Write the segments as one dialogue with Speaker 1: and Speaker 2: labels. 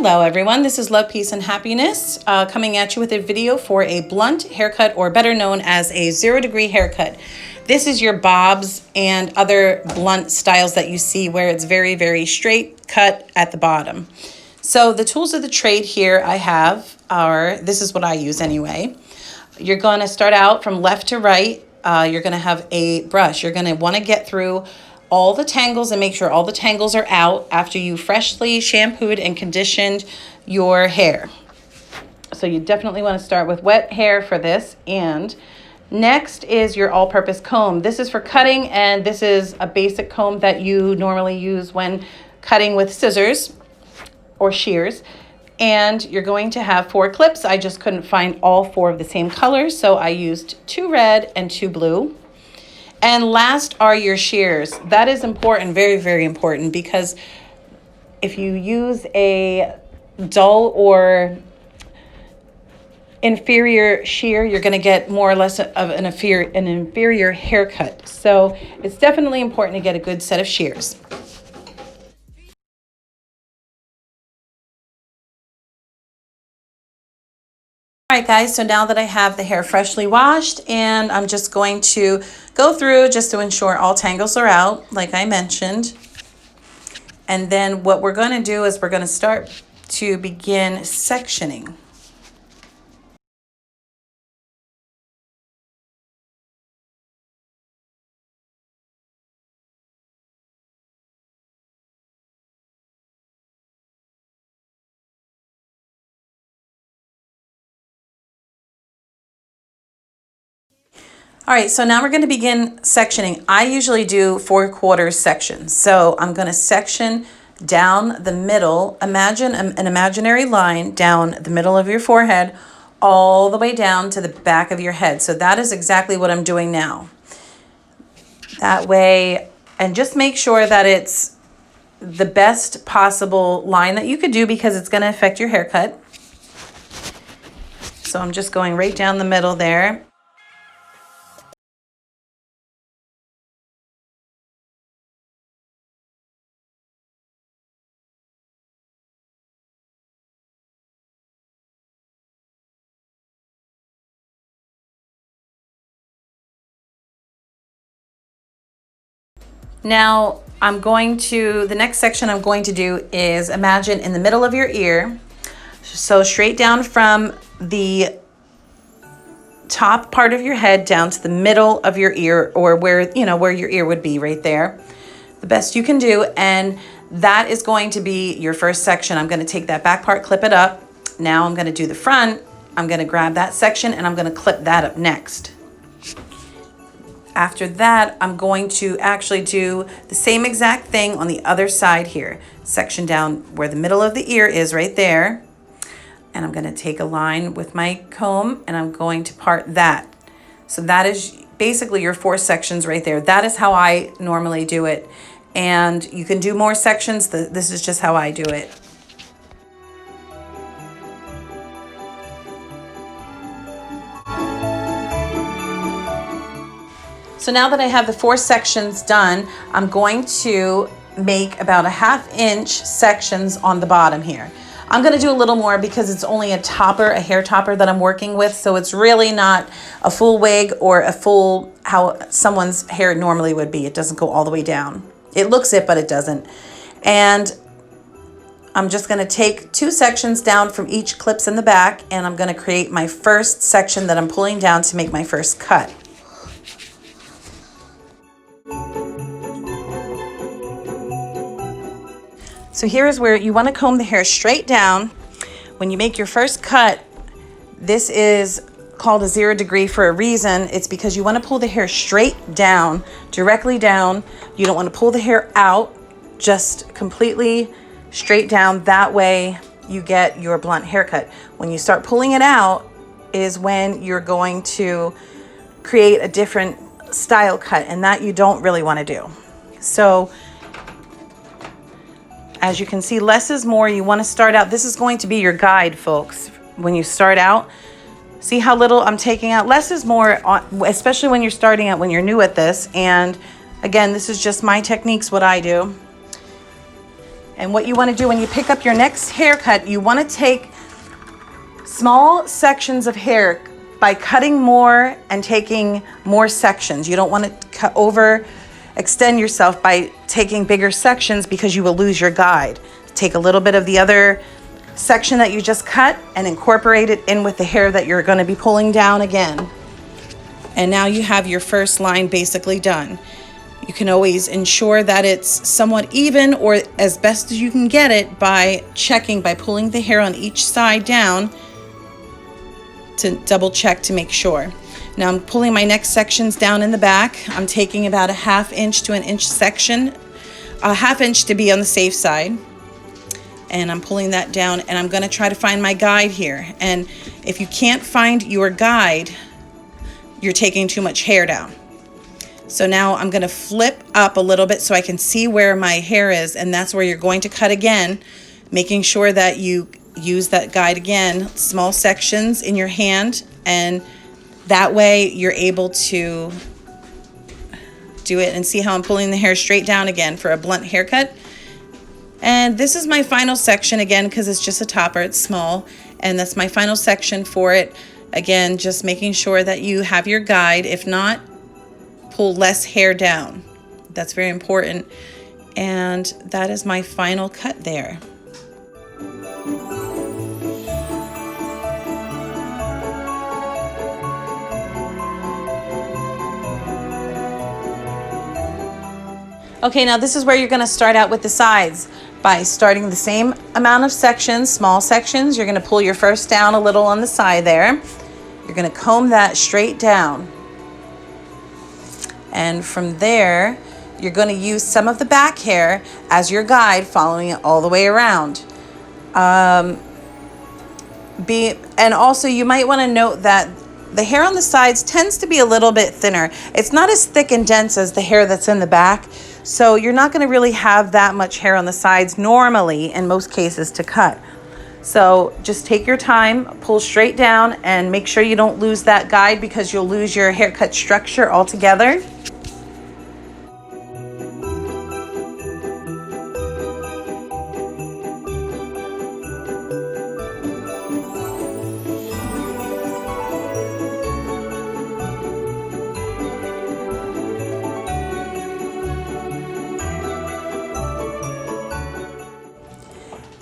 Speaker 1: Hello everyone, this is Love, Peace, and Happiness coming at you with a video for a blunt haircut, or better known as a 0-degree haircut. This is your bobs and other blunt styles that you see where it's very, very straight cut at the bottom. So the tools of the trade here I have are, this is what I use anyway. You're going to start out from left to right. You're going to have a brush. You're going to want to get through all the tangles and make sure all the tangles are out after you freshly shampooed and conditioned your hair. So you definitely want to start with wet hair for this. And next is your all-purpose comb. This is for cutting, and this is a basic comb that you normally use when cutting with scissors or shears. And you're going to have 4 clips. I just couldn't find all 4 of the same colors, so I used 2 red and 2 blue. And last are your shears. That is important, very, very important, because if you use a dull or inferior shear, you're going to get more or less of an inferior haircut. So it's definitely important to get a good set of shears. All right, guys, so now that I have the hair freshly washed, and I'm just going to go through just to ensure all tangles are out, like I mentioned. And then what we're going to do is we're going to start to begin sectioning. All right, so now we're going to begin sectioning. I usually do 4/4 sections. So I'm going to section down the middle. Imagine an imaginary line down the middle of your forehead, all the way down to the back of your head. So that is exactly what I'm doing now. That way, and just make sure that it's the best possible line that you could do, because it's going to affect your haircut. So I'm just going right down the middle there. Now the next section I'm going to do is imagine in the middle of your ear. So straight down from the top part of your head down to the middle of your ear, or where your ear would be, right there. The best you can do. And that is going to be your first section. I'm going to take that back part, clip it up. Now I'm going to do the front. I'm going to grab that section and I'm going to clip that up next. After that, I'm going to actually do the same exact thing on the other side here. Section down where the middle of the ear is, right there. And I'm going to take a line with my comb and I'm going to part that. So that is basically your 4 sections right there. That is how I normally do it. And you can do more sections. This is just how I do it. So now that I have the 4 sections done, I'm going to make about a 1/2 inch sections on the bottom here. I'm going to do a little more because it's only a hair topper that I'm working with. So it's really not a full wig or a full, how someone's hair normally would be. It doesn't go all the way down. It looks it, but it doesn't. And I'm just going to take 2 sections down from each clips in the back, and I'm going to create my first section that I'm pulling down to make my first cut. So here is where you want to comb the hair straight down. When you make your first cut, this is called a 0-degree for a reason. It's because you want to pull the hair straight down, directly down. You don't want to pull the hair out, just completely straight down. That way you get your blunt haircut. When you start pulling it out is when you're going to create a different style cut, and that you don't really want to do. So as you can see, less is more. You want to start out. This is going to be your guide, folks. When you start out, see how little I'm taking out? Less is more, especially when you're starting out, when you're new at this. And again, this is just my techniques, what I do. And what you want to do when you pick up your next haircut, you want to take small sections of hair by cutting more and taking more sections. You don't want to overextend yourself by taking bigger sections because you will lose your guide. Take a little bit of the other section that you just cut and incorporate it in with the hair that you're going to be pulling down again. And now you have your first line basically done. You can always ensure that it's somewhat even or as best as you can get it by checking, by pulling the hair on each side down to double check to make sure. Now I'm pulling my next sections down in the back. I'm taking about a 1/2 inch to 1 inch section, a 1/2 inch to be on the safe side. And I'm pulling that down and I'm gonna try to find my guide here. And if you can't find your guide, you're taking too much hair down. So now I'm gonna flip up a little bit so I can see where my hair is, and that's where you're going to cut again, making sure that you use that guide again, small sections in your hand, and that way you're able to do it. And see how I'm pulling the hair straight down again for a blunt haircut. And this is my final section again because it's just a topper, it's small, and that's my final section for it. Again, just making sure that you have your guide. If not, pull less hair down. That's very important. And that is my final cut there. Okay, now this is where you're gonna start out with the sides. By starting the same amount of sections, small sections, you're gonna pull your first down a little on the side there. You're gonna comb that straight down. And from there, you're gonna use some of the back hair as your guide, following it all the way around. And also you might wanna note that the hair on the sides tends to be a little bit thinner. It's not as thick and dense as the hair that's in the back. So you're not gonna really have that much hair on the sides normally in most cases to cut. So just take your time, pull straight down, and make sure you don't lose that guide because you'll lose your haircut structure altogether.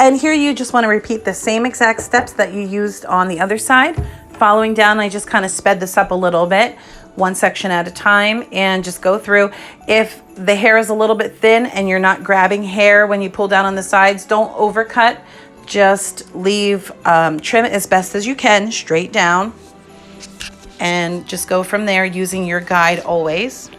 Speaker 1: And here you just want to repeat the same exact steps that you used on the other side. Following down, I just kind of sped this up a little bit, one section at a time, and just go through. If the hair is a little bit thin and you're not grabbing hair when you pull down on the sides, don't overcut. Just leave, trim it as best as you can, straight down, and just go from there using your guide always.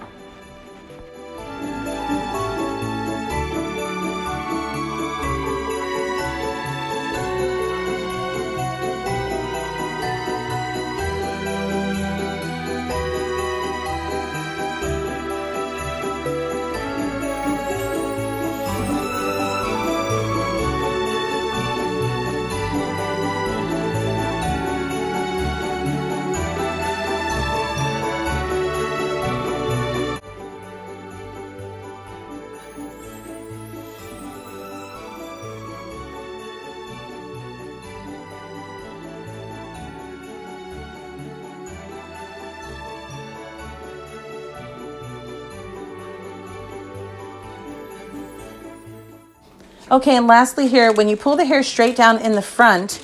Speaker 1: Okay, and lastly here, when you pull the hair straight down in the front,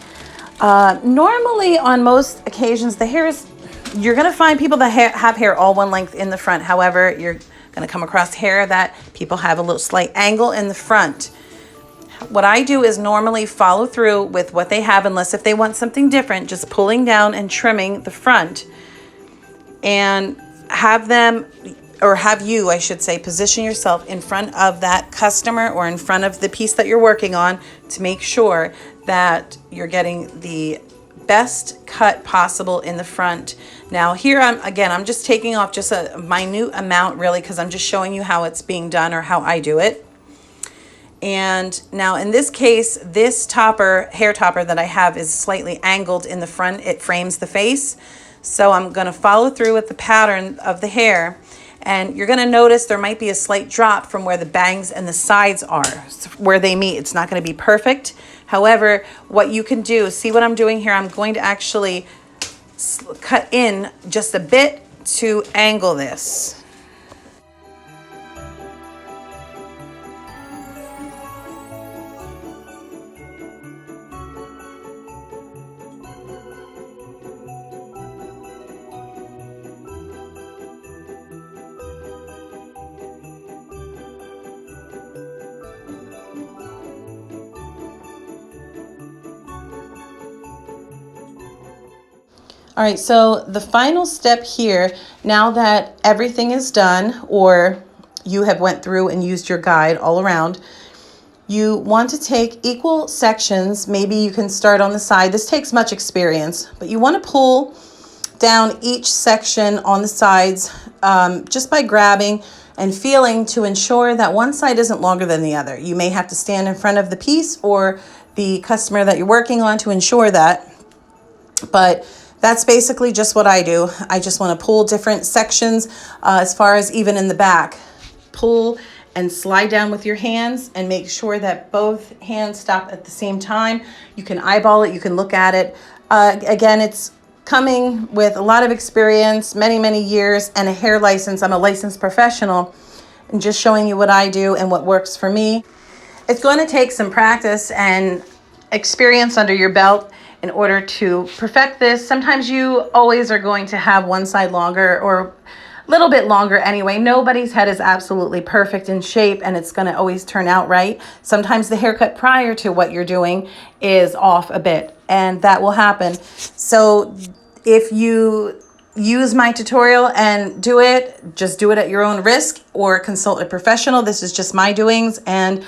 Speaker 1: normally on most occasions, you're gonna find people that have hair all one length in the front. However, you're gonna come across hair that people have a little slight angle in the front. What I do is normally follow through with what they have, unless if they want something different, just pulling down and trimming the front, and have them, or have you, I should say, position yourself in front of that customer or in front of the piece that you're working on to make sure that you're getting the best cut possible in the front. Now here I'm just taking off just a minute amount really, because I'm just showing you how it's being done or how I do it. And now in this case, this hair topper that I have is slightly angled in the front. It frames the face. So I'm gonna follow through with the pattern of the hair. And you're gonna notice there might be a slight drop from where the bangs and the sides are, where they meet. It's not gonna be perfect. However, what you can do, see what I'm doing here? I'm going to actually cut in just a bit to angle this. All right, so the final step here, now that everything is done, or you have went through and used your guide all around, you want to take equal sections. Maybe you can start on the side. This takes much experience, but you want to pull down each section on the sides just by grabbing and feeling to ensure that one side isn't longer than the other. You may have to stand in front of the piece or the customer that you're working on to ensure that, but that's basically just what I do. I just want to pull different sections as far as even in the back. Pull and slide down with your hands and make sure that both hands stop at the same time. You can eyeball it, you can look at it. Again, it's coming with a lot of experience, many, many years, and a hair license. I'm a licensed professional, and just showing you what I do and what works for me. It's going to take some practice and experience under your belt in order to perfect this. Sometimes you always are going to have one side longer or a little bit longer anyway. Nobody's head is absolutely perfect in shape and it's going to always turn out right. Sometimes the haircut prior to what you're doing is off a bit, and that will happen. So if you use my tutorial and do it, just do it at your own risk or consult a professional. This is just my doings, and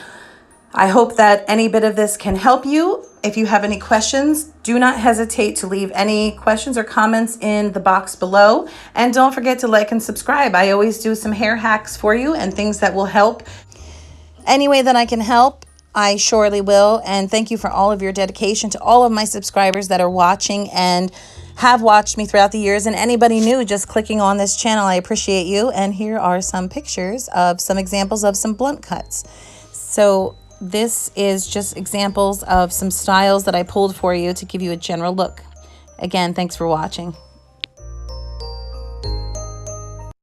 Speaker 1: I hope that any bit of this can help you. If you have any questions, do not hesitate to leave any questions or comments in the box below. And don't forget to like and subscribe. I always do some hair hacks for you and things that will help. Any way that I can help, I surely will. And thank you for all of your dedication to all of my subscribers that are watching and have watched me throughout the years, and anybody new just clicking on this channel. I appreciate you. And here are some pictures of some examples of some blunt cuts. So this is just examples of some styles that I pulled for you to give you a general look. Again, thanks for watching.